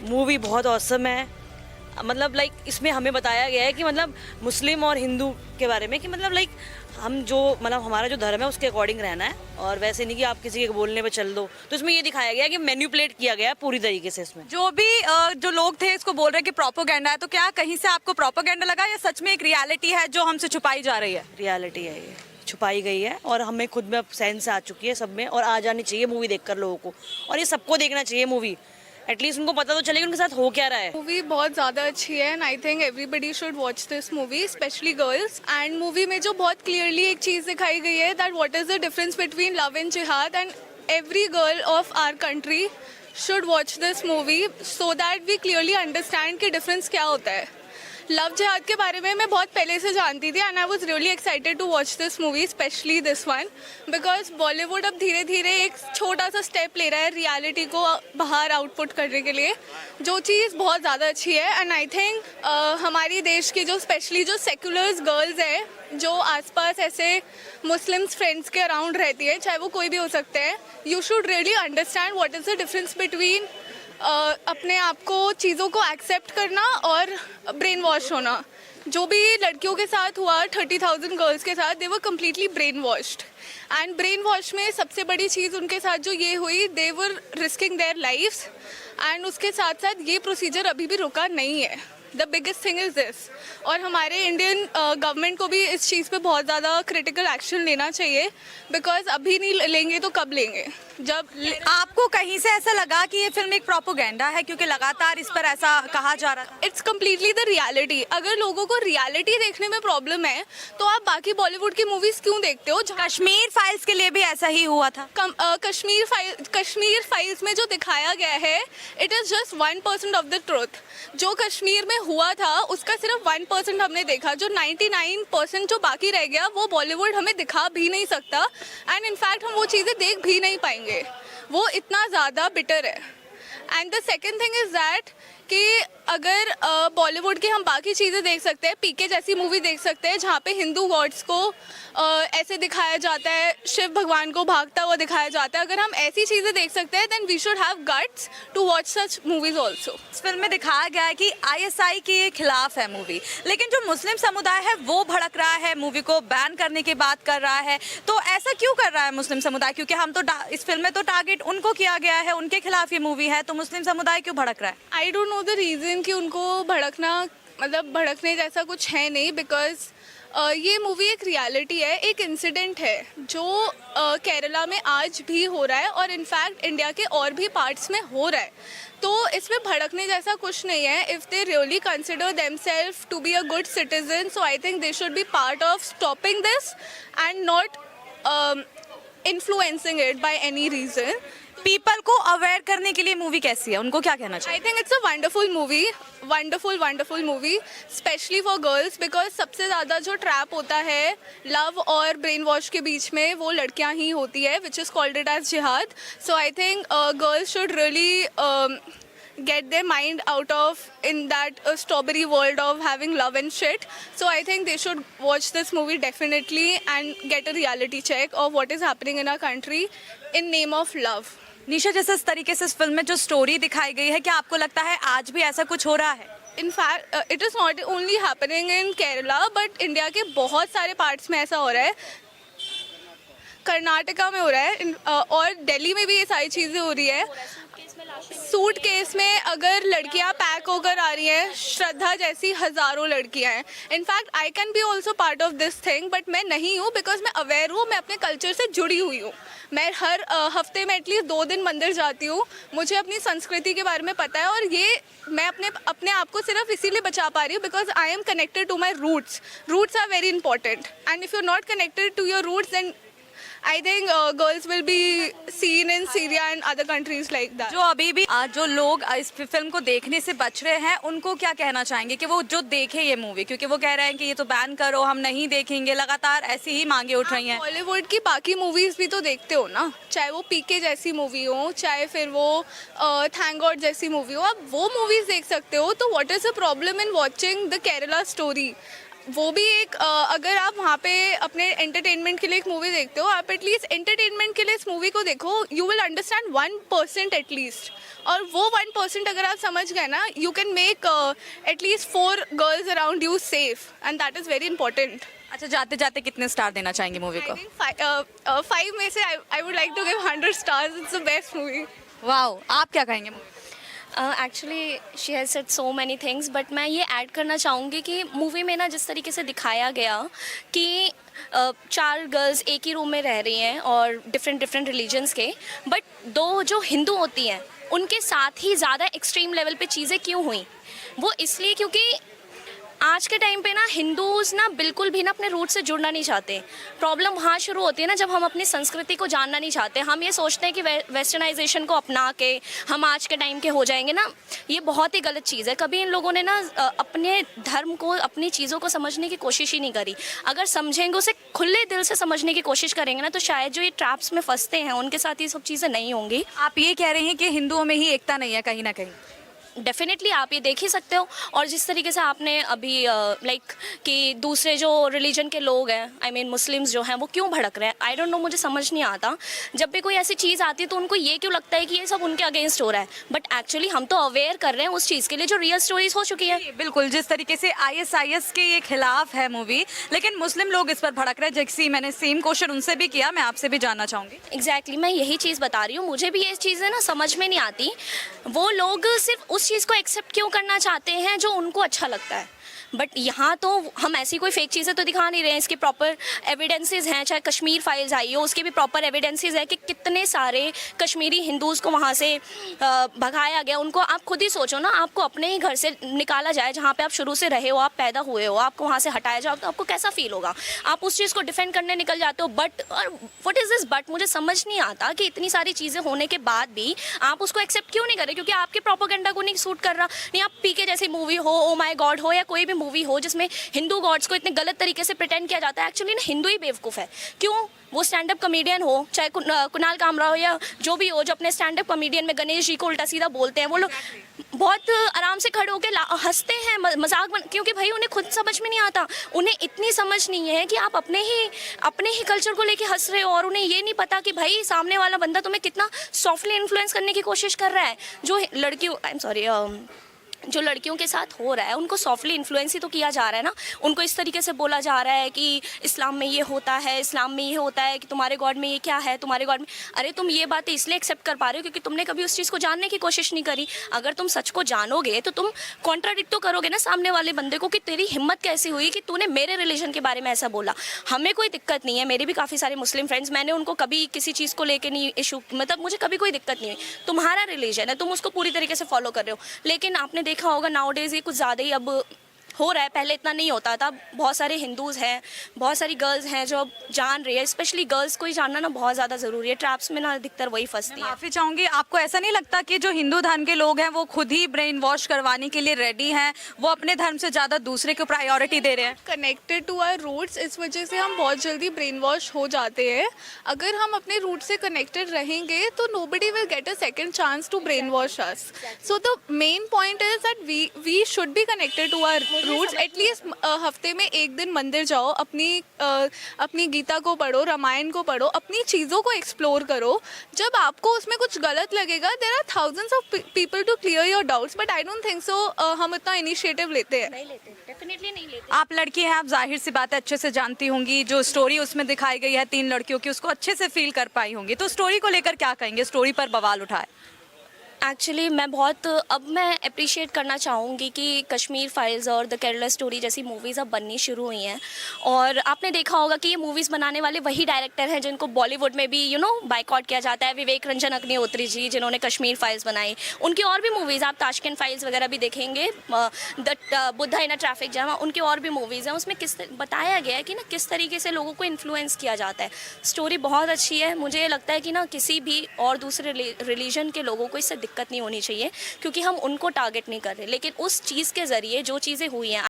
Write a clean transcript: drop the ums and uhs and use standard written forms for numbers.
Movie बहुत awesome है। मतलब लाइक इसमें हमें बताया गया है कि मतलब मुस्लिम और हिंदू के बारे में कि मतलब लाइक हम जो मतलब हमारा जो धर्म है उसके अकॉर्डिंग रहना है, और वैसे नहीं कि आप किसी के बोलने पे चल दो। तो इसमें ये दिखाया गया है कि मैनिपुलेट किया गया है पूरी तरीके से इसमें। जो भी जो लोग थे इसको बोल रहे हैं कि प्रोपोगेंडा है, तो क्या कहीं से आपको प्रोपोगेंडा लगा या सच में एक रियलिटी है जो हमसे छुपाई जा रही है? रियलिटी है, ये छुपाई गई है और हमें खुद में अब सेंस आ चुकी है सब में, और आ जानी चाहिए मूवी देखकर लोगों को, और ये सबको देखना चाहिए मूवी। एटलीस्ट उनको पता तो चलेगा उनके साथ हो क्या रहा है। मूवी बहुत ज़्यादा अच्छी है and I think everybody should watch this movie, specially girls. And movie में जो बहुत क्लियरली एक चीज़ दिखाई गई है that what is the difference between love and jihad, and every girl of our country should watch this movie so that we clearly understand कि difference क्या होता है। लव जिहाद के बारे में मैं बहुत पहले से जानती थी and I was really excited to watch this movie, especially this one, because Bollywood अब धीरे धीरे एक छोटा सा स्टेप ले रहा है रियलिटी को बाहर आउटपुट करने के लिए, जो चीज़ बहुत ज़्यादा अच्छी है। एंड आई थिंक हमारी देश की जो स्पेशली जो सेक्युलर्स गर्ल्स हैं जो आसपास ऐसे मुस्लिम्स फ्रेंड्स के अराउंड रहती है, चाहे वो कोई भी हो सकते हैं, you should really understand what is the difference between अपने आप को चीज़ों को एक्सेप्ट करना और ब्रेन वॉश होना। जो भी लड़कियों के साथ हुआ 30,000 गर्ल्स के साथ, they were completely brainwashed. And brainwash में सबसे बड़ी चीज़ उनके साथ जो ये हुई, they were risking their lifes, and उसके साथ साथ ये प्रोसीजर अभी भी रुका नहीं है। The biggest thing is this. और हमारे इंडियन गवर्नमेंट को भी इस चीज़ पे बहुत ज़्यादा क्रिटिकल एक्शन लेना चाहिए, बिकॉज अभी नहीं लेंगे तो कब लेंगे? जब आपको कहीं से ऐसा लगा कि ये फिल्म एक प्रोपोगेंडा है, क्योंकि लगातार इस पर ऐसा कहा जा रहा था? It's completely the reality. अगर लोगों को रियलिटी देखने में प्रॉब्लम है तो आप बाकी बॉलीवुड की मूवीज़ क्यों देखते हो? कश्मीर फाइल्स के लिए भी ऐसा ही हुआ था। कश्मीर फाइल्स में जो दिखाया गया है, it is just 1% of the truth. जो कश्मीर में हुआ था उसका सिर्फ 1% हमने देखा, जो 99% जो बाकी रह गया वो बॉलीवुड हमें दिखा भी नहीं सकता, एंड इनफैक्ट हम वो चीज़ें देख भी नहीं पाएंगे। वो इतना ज़्यादा बिटर है। And the second thing is that कि अगर बॉलीवुड की हम बाकी चीज़ें देख सकते हैं, पीके जैसी मूवी देख सकते हैं जहाँ पे हिंदू गॉड्स को ऐसे दिखाया जाता है, शिव भगवान को भागता हुआ दिखाया जाता है, अगर हम ऐसी चीज़ें देख सकते हैं then we should have guts to watch such movies also. इस फिल्म में दिखाया गया है कि आईएसआई के खिलाफ है मूवी, लेकिन जो मुस्लिम समुदाय है वो भड़क रहा है, मूवी को बैन करने की बात कर रहा है। तो ऐसा क्यों कर रहा है मुस्लिम समुदाय? क्योंकि हम तो इस फिल्म में तो टारगेट उनको किया गया है, उनके खिलाफ ये मूवी है, तो मुस्लिम समुदाय क्यों भड़क रहा है? I don't know the reason कि उनको भड़कना, मतलब भड़कने जैसा कुछ है नहीं, बिकॉज ये मूवी एक रियलिटी है, एक इंसिडेंट है जो केरला में आज भी हो रहा है और इनफैक्ट इंडिया के और भी पार्ट्स में हो रहा है। तो इसमें भड़कने जैसा कुछ नहीं है। If they really consider themselves to be a good citizen, so I think they should be part of stopping this and not influencing it by any reason. People को अवेयर करने के लिए मूवी कैसी है, उनको क्या कहना चाहिए? I think it's a wonderful movie, wonderful movie, specially for girls, because सबसे ज़्यादा जो ट्रैप होता है लव और ब्रेन वॉश के बीच में वो लड़कियां ही होती है, which is called it as jihad. So I think girls should really get their mind out of in that strawberry world of having love and shit. So I think they should watch this movie definitely and get a reality check of what is happening in our country in name of love. निशा, जैसे इस तरीके से इस film में जो story दिखाई गई है, क्या आपको लगता है आज भी ऐसा कुछ हो रहा है? In fact, it is not only happening in Kerala, but India के बहुत सारे पार्ट्स में ऐसा हो रहा है। कर्नाटका में हो रहा है और दिल्ली में भी ये सारी चीज़ें हो रही है। सूट केस में अगर लड़कियां पैक होकर आ रही हैं, श्रद्धा जैसी हज़ारों लड़कियां हैं। In fact I can be also part of this thing, but मैं नहीं हूँ बिकॉज मैं अवेयर हूँ, मैं अपने कल्चर से जुड़ी हुई हूँ। मैं हर हफ्ते में एटलीस्ट 2 दिन मंदिर जाती हूँ, मुझे अपनी संस्कृति के बारे में पता है, और ये मैं अपने आप को सिर्फ इसीलिए बचा पा रही हूँ because I am connected to my roots. Roots are very important and if you are not connected to your roots then I think girls will be seen in Syria and other countries like that. जो अभी भी जो लोग इस film को देखने से बच रहे हैं, उनको क्या कहना चाहेंगे कि वो जो देखे ये मूवी, क्योंकि वो कह रहे हैं कि ये तो बैन करो, हम नहीं देखेंगे, लगातार ऐसी ही मांगे उठ रही हैं। बॉलीवुड की बाकी मूवीज़ भी तो देखते हो ना, चाहे वो पीके जैसी मूवी हो, चाहे फिर वो थैंक गॉड जैसी मूवी हो, आप वो मूवीज़ देख सकते हो। तो what is the problem in watching the Kerala story? वो भी एक अगर आप वहाँ पे अपने एंटरटेनमेंट के लिए एक मूवी देखते हो, आप एटलीस्ट एंटरटेनमेंट के लिए इस मूवी को देखो, यू विल अंडरस्टैंड 1% एटलीस्ट। और वो 1% अगर आप समझ गए ना, you can make at least 4 girls around you safe, and that is very important. अच्छा, जाते जाते कितने स्टार देना चाहेंगे मूवी को? 5 में से I would like to give 100 stars. It's the best movie. Wow, आप क्या कहेंगे? Actually she has said so many things, but मैं ये ऐड करना चाहूँगी कि मूवी में ना जिस तरीके से दिखाया गया कि 4 गर्ल्स एक ही रूम में रह रही हैं और डिफरेंट डिफरेंट रिलीजन्स के, बट 2 जो हिंदू होती हैं उनके साथ ही ज़्यादा एक्सट्रीम लेवल पे चीज़ें क्यों हुई? वो इसलिए क्योंकि आज के टाइम पे ना हिंदूज़ ना बिल्कुल भी ना अपने रूट से जुड़ना नहीं चाहते। प्रॉब्लम वहाँ शुरू होती है ना जब हम अपनी संस्कृति को जानना नहीं चाहते। हम ये सोचते हैं कि वेस्टर्नाइजेशन को अपना के हम आज के टाइम के हो जाएंगे ना, ये बहुत ही गलत चीज़ है। कभी इन लोगों ने ना अपने धर्म को, अपनी चीज़ों को समझने की कोशिश ही नहीं करी। अगर समझेंगे, उसे खुले दिल से समझने की कोशिश करेंगे ना, तो शायद जो ये ट्रैप्स में फंसते हैं उनके साथ ये सब चीज़ें नहीं होंगी। आप ये कह रहे हैं कि हिंदुओं में ही एकता नहीं है कहीं ना कहीं? डेफिनेटली आप ये देख ही सकते हो। और जिस तरीके से आपने अभी लाइक कि दूसरे जो रिलीजन के लोग हैं, आई मीन मुस्लिम्स जो हैं, वो क्यों भड़क रहे हैं, आई डोंट नो, मुझे समझ नहीं आता। जब भी कोई ऐसी चीज़ आती है तो उनको ये क्यों लगता है कि ये सब उनके अगेंस्ट हो रहा है, बट एक्चुअली हम तो अवेयर कर रहे हैं उस चीज़ के लिए जो रियल स्टोरीज हो चुकी है। बिल्कुल, जिस तरीके से ISIS के ये खिलाफ है मूवी, लेकिन मुस्लिम लोग इस पर भड़क रहे हैं। जैसे मैंने सेम क्वेश्चन उनसे भी किया, मैं आपसे भी जानना चाहूँगी। एग्जैक्टली मैं यही चीज़ बता रही हूँ। मुझे भी ये चीज़ें ना समझ में नहीं आती। वो लोग सिर्फ उस चीज़ को एक्सेप्ट क्यों करना चाहते हैं जो उनको अच्छा लगता है, बट यहाँ तो हम ऐसी कोई फेक चीज़ें तो दिखा नहीं रहे हैं। इसके प्रॉपर एविडेंसेस हैं। चाहे कश्मीर फाइल्स आई हो, उसके भी प्रॉपर एविडेंसेस है कि कितने सारे कश्मीरी हिंदूज़ को वहाँ से भगाया गया। उनको आप खुद ही सोचो ना, आपको अपने ही घर से निकाला जाए, जहाँ पे आप शुरू से रहे हो, आप पैदा हुए हो, आपको वहाँ से हटाया जाओ, तो आपको कैसा फील होगा? आप उस चीज़ को डिफेंड करने निकल जाते हो। But what is this but? मुझे समझ नहीं आता कि इतनी सारी चीज़ें होने के बाद भी आप उसको एक्सेप्ट क्यों नहीं कर रहे? क्योंकि आपके प्रोपेगेंडा को नहीं सूट कर रहा। नहीं, आप पीके जैसी मूवी हो, ओ माय गॉड हो, या कोई भी मूवी हो जिसमें हिंदू गॉड्स को इतने गलत तरीके से प्रिटेंड किया जाता है, एक्चुअली ना हिंदू ही बेवकूफ़ है। क्यों? वो स्टैंड अप कॉमेडियन हो, चाहे कुणाल कामरा हो या जो भी हो, जो अपने स्टैंड अप कॉमेडियन में गणेश जी को उल्टा सीधा बोलते हैं, वो लोग बहुत आराम से खड़े होकर हंसते हैं, मजाक क्योंकि भाई उन्हें खुद समझ में नहीं आता। उन्हें इतनी समझ नहीं है कि आप अपने ही कल्चर को लेके हंस रहे हो, और उन्हें ये नहीं पता कि भाई सामने वाला बंदा तुम्हें कितना सॉफ्टली इन्फ्लुएंस करने की कोशिश कर रहा है। जो लड़कियों, आई एम सॉरी, जो लड़कियों के साथ हो रहा है उनको सॉफ्टली इन्फ्लुएंस ही तो किया जा रहा है ना। उनको इस तरीके से बोला जा रहा है कि इस्लाम में ये होता है, इस्लाम में ये होता है, कि तुम्हारे गॉड में ये क्या है, तुम्हारे गॉड में। अरे तुम ये बातें इसलिए एक्सेप्ट कर पा रहे हो क्योंकि तुमने कभी उस चीज़ को जानने की कोशिश नहीं करी। अगर तुम सच को जानोगे तो तुम कॉन्ट्राडिक्ट तो करोगे ना सामने वाले बंदे को कि तेरी हिम्मत कैसी हुई कि तूने मेरे रिलीजन के बारे में ऐसा बोला। हमें कोई दिक्कत नहीं है, मेरे भी काफ़ी सारे मुस्लिम फ्रेंड्स, मैंने उनको कभी किसी चीज़ को लेकर नहीं इशू, मतलब मुझे कभी कोई दिक्कत नहीं हुई। तुम्हारा रिलीजन है, तुम उसको पूरी तरीके से फॉलो कर रहे हो। लेकिन आपने देखा होगा नाउडेज ये कुछ ज़्यादा ही अब हो रहा है, पहले इतना नहीं होता था। बहुत सारे हिंदूज़ हैं, बहुत सारी गर्ल्स हैं जो अब जान रही है। स्पेशली गर्ल्स को ही जानना ना बहुत ज़्यादा ज़रूरी है। ट्रैप्स में ना अधिकतर वही फंसती है। माफ़ी चाहूँगी, आपको ऐसा नहीं लगता कि जो हिंदू धर्म के लोग हैं वो खुद ही ब्रेन वॉश करवाने के लिए रेडी हैं, वो अपने धर्म से ज़्यादा दूसरे को प्रायोरिटी दे रहे हैं? कनेक्टेड टू आवर रूट्स, इस वजह से हम बहुत जल्दी ब्रेन वॉश हो जाते हैं। अगर हम अपने रूट से कनेक्टेड रहेंगे तो nobody will get a second chance to brain wash us. So the main point is that we should be connected to our roots. At least हफ्ते में एक दिन मंदिर जाओ, अपनी गीता को पढ़ो, रामायण को पढ़ो, अपनी चीज़ों को एक्सप्लोर करो। जब आपको उसमें कुछ गलत लगेगा, there are thousands of people to clear your doubts, but I don't think so हम इतना इनिशिएटिव लेते हैं। नहीं लेते, डेफिनेटली नहीं लेते। आप लड़की हैं, आप जाहिर सी बात है अच्छे से जानती होंगी। जो स्टोरी उसमें दिखाई गई है 3 लड़कियों की, उसको अच्छे से फील कर पाई होंगी। तो स्टोरी को लेकर क्या कहेंगे? स्टोरी पर बवाल उठाए। एक्चुअली मैं अप्रिशिएट करना चाहूँगी कि कश्मीर फाइल्स और द केरला स्टोरी जैसी मूवीज़ अब बननी शुरू हुई हैं। और आपने देखा होगा कि ये मूवीज़ बनाने वाले वही डायरेक्टर हैं जिनको बॉलीवुड में भी बाइकआउट किया जाता है। विवेक रंजन अग्निहोत्री जी, जिन्होंने कश्मीर फाइल्स बनाई, उनकी और भी मूवीज़, आप ताशकंद फाइल्स वगैरह भी देखेंगे, the Buddha in a traffic jam, उनकी और भी मूवीज़ हैं। उसमें बताया गया है कि किस तरीके से लोगों को इन्फ्लुएंस किया जाता है। स्टोरी बहुत अच्छी है। मुझे ये लगता है कि किसी भी और दूसरे रिलीजन के लोगों को इससे दिक्कत नहीं होनी चाहिए, क्योंकि हम उनको टारगेट नहीं कर रहे। लेकिन उस चीज़ के ज़रिए जो चीज़ें हुई हैं,